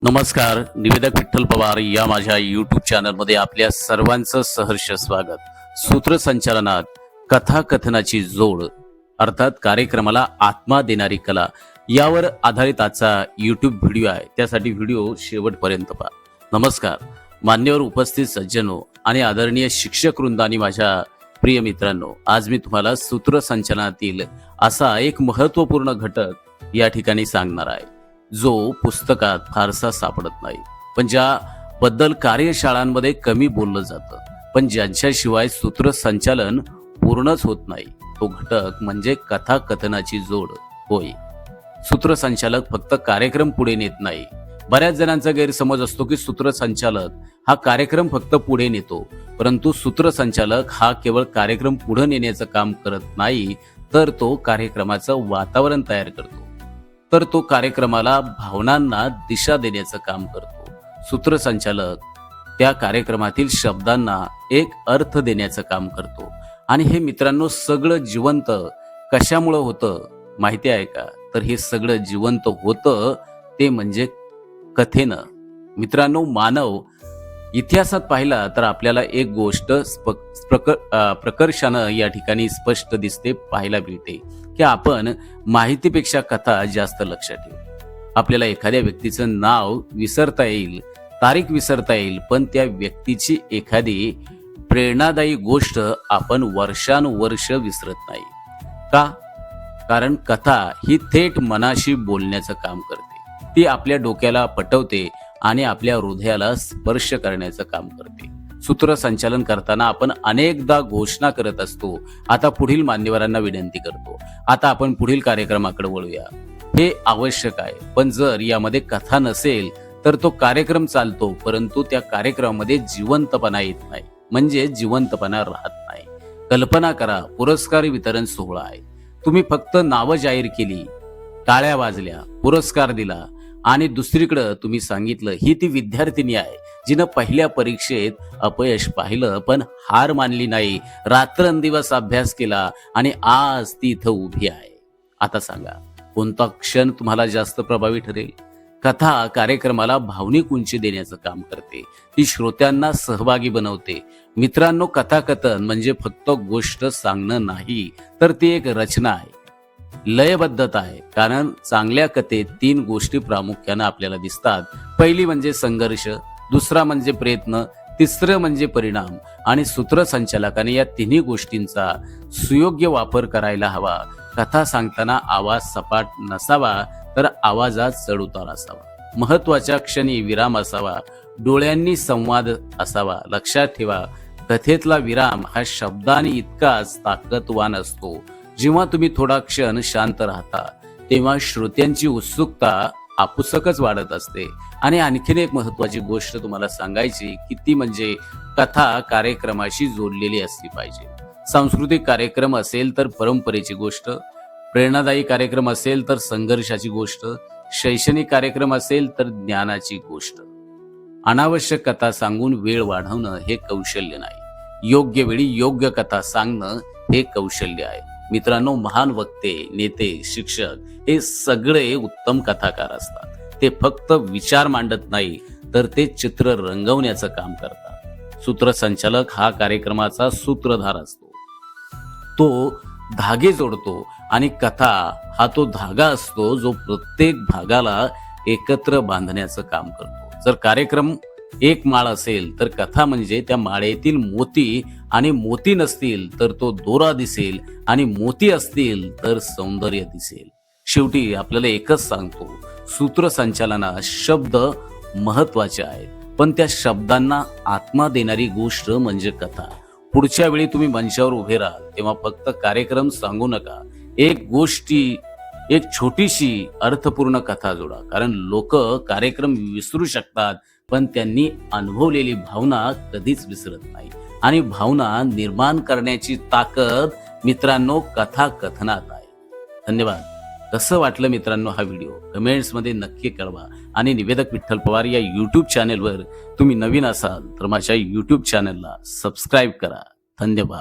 नमस्कार. निवेदक विठ्ठल पवार या माझ्या यूट्यूब चॅनलमध्ये आपल्या सर्वांचं सहर्ष स्वागत. सूत्रसंचालनात कथाकथनाची जोड अर्थात कार्यक्रमाला आत्मा देणारी कला यावर आधारित आजचा यूट्यूब व्हिडिओ आहे. त्यासाठी व्हिडिओ शेवटपर्यंत पहा. नमस्कार. मान्यवर उपस्थित सज्जनो आणि आदरणीय शिक्षक वृंद आणि माझ्या प्रिय मित्रांनो, आज मी तुम्हाला सूत्रसंचालनातील असा एक महत्त्वपूर्ण घटक या ठिकाणी सांगणार आहे, जो पुस्तकात फारसा सापडत नाही, पण ज्याबद्दल कार्यशाळांमध्ये कमी बोललं जातं, पण ज्यांच्याशिवाय सूत्रसंचालन पूर्णच होत नाही. तो घटक म्हणजे कथाकथनाची जोड होय. सूत्रसंचालक फक्त कार्यक्रम पुढे नेत नाही. बऱ्याच जणांचा गैरसमज असतो की सूत्रसंचालक हा कार्यक्रम फक्त पुढे नेतो, परंतु सूत्रसंचालक हा केवळ कार्यक्रम पुढे नेण्याचं काम करत नाही, तर तो कार्यक्रमाचं वातावरण तयार करतो, तर तो कार्यक्रमाला भावनांना दिशा देण्याचं काम करतो. सूत्रसंचालक त्या कार्यक्रमातील शब्दांना एक अर्थ देण्याचं काम करतो. आणि हे मित्रांनो सगळं जिवंत कशामुळं होतं माहिती आहे का? तर हे सगळं जिवंत होतं ते म्हणजे कथेनं. मित्रांनो, मानव इतिहासात पाहिला तर आपल्याला एक गोष्ट प्रकर्षानं या ठिकाणी स्पष्ट दिसते, पाहायला मिळते की आपण माहितीपेक्षा कथा जास्त लक्षात ठेवू. आपल्याला एखाद्या व्यक्तीचं नाव विसरता येईल, तारीख विसरता येईल, पण त्या व्यक्तीची एखादी प्रेरणादायी गोष्ट आपण वर्षानुवर्ष विसरत नाही. का? कारण कथा ही थेट मनाशी बोलण्याचं काम करते. ती आपल्या डोक्याला पटवते आणि आपल्या हृदयाला स्पर्श करण्याचं काम करते. सूत्रसंचालन करताना आपण अनेकदा घोषणा करत असतो, आता पुढील मान्यवरांना विनंती करतो, आता आपण पुढील कार्यक्रमाकडे वळूया. हे आवश्यक आहे, पण जर यामध्ये कथा नसेल तर तो कार्यक्रम चालतो, परंतु त्या कार्यक्रमामध्ये जिवंतपणा येत नाही, म्हणजे जिवंतपणा राहत नाही. कल्पना करा, पुरस्कार वितरण सोहळा आहे. तुम्ही फक्त नावं जाहीर केली, टाळ्या वाजल्या, पुरस्कार दिला आणि दुसरीकडे तुम्ही सांगितलं ही ती विद्यार्थिनी आहे जिनं पहिल्या परीक्षेत अपयश पाहिलं पण हार मानली नाही, रात्रंदिवस अभ्यास केला आणि आज ती इथं उभी आहे. आता सांगा, कोणता क्षण तुम्हाला जास्त प्रभावी ठरेल? कथा कार्यक्रमाला भावनिक उंची देण्याचं काम करते. ती श्रोत्यांना सहभागी बनवते. मित्रांनो, कथाकथन म्हणजे फक्त गोष्ट सांगणं नाही, तर ती एक रचना आहे, लयबद्धता आहे. कारण चांगल्या कथेत 3 गोष्टी प्रामुख्याने आपल्याला दिसतात. पहिली म्हणजे संघर्ष, दुसरा म्हणजे प्रयत्न, तिसरं म्हणजे परिणाम. आणि सूत्रसंचालकाने या तिन्ही गोष्टींचा सुयोग्य वापर करायला हवा. कथा सांगताना आवाज सपाट नसावा, तर आवाजात चढउतार असावा. महत्वाच्या क्षणी विराम असावा, डोळ्यांनी संवाद असावा. लक्षात ठेवा, कथेतला विराम हा शब्दाने इतकाच ताकदवान असतो. जेव्हा तुम्ही थोडा क्षण शांत राहता, तेव्हा श्रोत्यांची उत्सुकता आपुसकच वाढत असते. आणि आणखीन एक महत्वाची गोष्ट तुम्हाला सांगायची की ती म्हणजे कथा कार्यक्रमाशी जोडलेली असली पाहिजे. सांस्कृतिक कार्यक्रम असेल तर परंपरेची गोष्ट, प्रेरणादायी कार्यक्रम असेल तर संघर्षाची गोष्ट, शैक्षणिक कार्यक्रम असेल तर ज्ञानाची गोष्ट. अनावश्यक कथा सांगून वेळ वाढवणं हे कौशल्य नाही. योग्य वेळी योग्य कथा सांगणं हे कौशल्य आहे. मित्रांनो, महान वक्ते, नेते, शिक्षक हे सगळे उत्तम कथाकार असतात. ते फक्त विचार मांडत नाही, तर ते चित्र रंगवण्याचं काम करतात. सूत्रसंचालक हा कार्यक्रमाचा सूत्रधार असतो. तो धागे जोडतो आणि कथा हा तो धागा असतो जो प्रत्येक भागाला एकत्र बांधण्याचं काम करतो. जर कार्यक्रम एक माळ असेल तर कथा म्हणजे त्या माळेतील मोती, आणि मोती नसतील तर तो दोरा दिसेल, आणि मोती असतील तर सौंदर्य दिसेल. शेवटी आपल्याला एकच सांगतो, सूत्रसंचालनात शब्द महत्वाचे आहेत, पण त्या शब्दांना आत्मा देणारी गोष्ट म्हणजे कथा. पुढच्या वेळी तुम्ही मंचावर उभे राहाल तेव्हा फक्त कार्यक्रम सांगू नका, एक छोटीशी अर्थपूर्ण कथा जोडा. कारण लोक कार्यक्रम विसरू शकतात, पण त्यांनी अनुभवलेली भावना कधीच विसरत नाही. आणि भावना निर्माण करण्याची ताकद मित्रांनो कथाकथनात आहे. धन्यवाद. कसं वाटलं मित्रांनो हा व्हिडिओ? कमेंट्समध्ये नक्की कळवा. आणि निवेदक विठ्ठल पवार या यूट्यूब चॅनेलवर तुम्ही नवीन असाल तर माझ्या यूट्यूब चॅनेलला सबस्क्राईब करा. धन्यवाद.